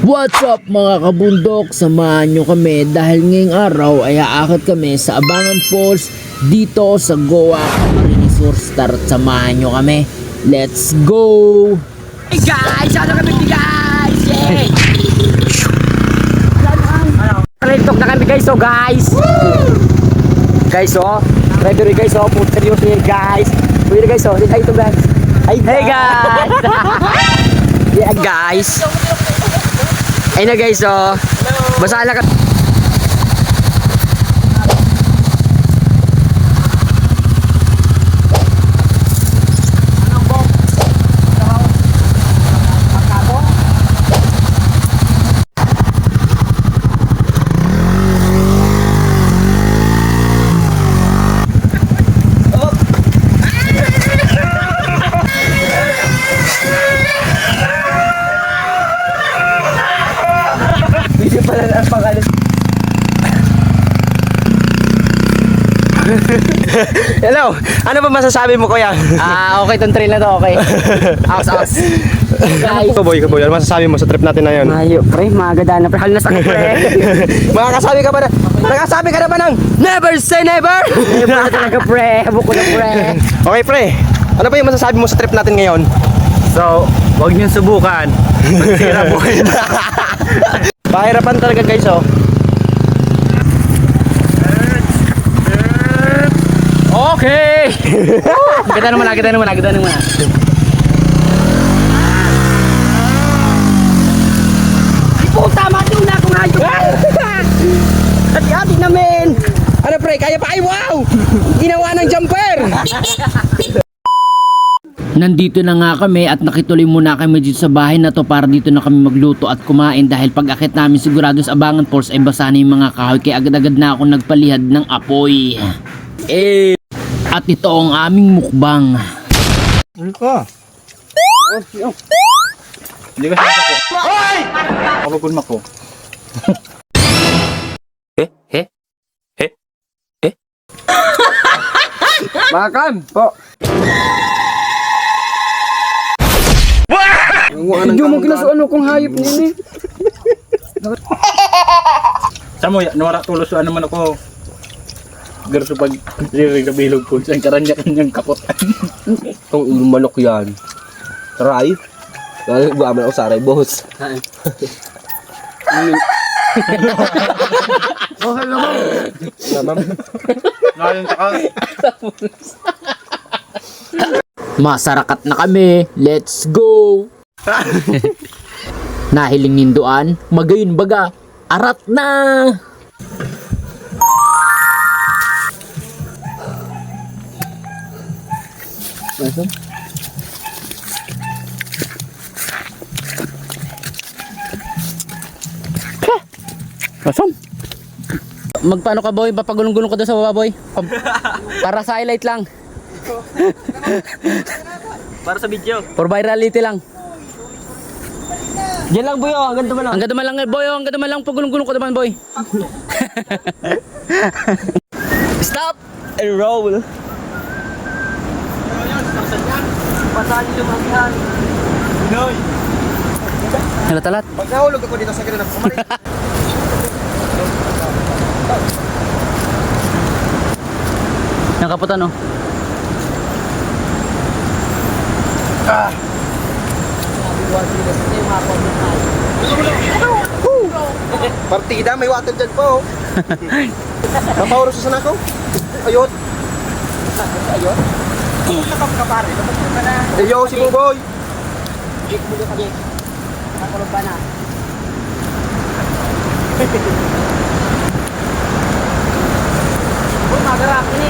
What's up mga kabundok? Samahan nyo kami dahil ngayong araw ay aakit kami sa Abangan Falls dito sa Goa, Camarines Sur. Start, samahan nyo kami. Let's go! Hey guys! Ano kami guys? Yay! Retok na kami guys, so guys! Guys, oh! Ready guys, oh! Put seryoso here guys! Pwede guys, oh! Hi to guys! Hey guys! Yeah guys! Ayun na guys, oh! Basa lang ka. Hello, ano ba masasabi mo kuya? Okay tong trail na to, okay. Aus. Kaboy, ano masasabi mo sa trip natin na yun? Mayo, pre, maganda na pre. Halos ako, pre. Nakakasabi ka na ba ng never say never? Never na talaga, pre. Buko na, pre. Okay pre, ano ba yung masasabi mo sa trip natin ngayon? So, huwag niyong subukan. Magsira buhay na. Pahirapan talaga guys oh. Okay! Kita naman. Puta, mati na akong hayop! Hati-hati namin! Ano pre, kaya pa? Ay wow! Ginawa ng jumper! Nandito na nga kami at nakituloy muna kami dito sa bahay na to para dito na kami magluto at kumain dahil pag akit namin sigurado sa Abangan Falls ay basa na yung mga kahoy kaya agad-agad na ako nagpalihad ng apoy. At ito ang aming mukbang. Ano ka? Hindi ka sasako. Hoy! Kapagod mo ko. Makan po! Hindi mo kinasuan kung hayop nini. Samo, nawara tulosuan naman ako. Garso pag ririg na bilog ko. Saan karanya-kanyang kapot. Itong ulo manok yan. Taray. Nagbuaman ako sa aray, boss. Ngayon ka. Masarakat na kami. Let's go! Nahiling ninduan, magayon baga, arat na! Kasam. Magpaano ka boy? Papagulong-gulong ko doon sa baba boy. Para sa highlight lang. Para sa video. For virality lang. Yan lang boy, hanggang naman lang. Hanggang duman lang boy, hanggang duman lang pagulong-gulong ko naman boy. Stop and roll. Halatalat. Pag nahulog ako dito sa gano'n ako kumarin. Nakaputan no. Partida, may water dyan po. Kapauros sa ako. Ayot. Ayot? Ayo si Buboy. Magarap ini.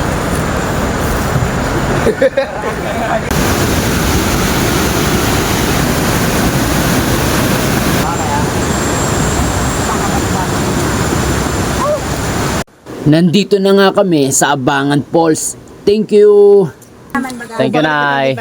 Nandito na nga kami sa Abangan Falls. Thank you! Thank you, Nay.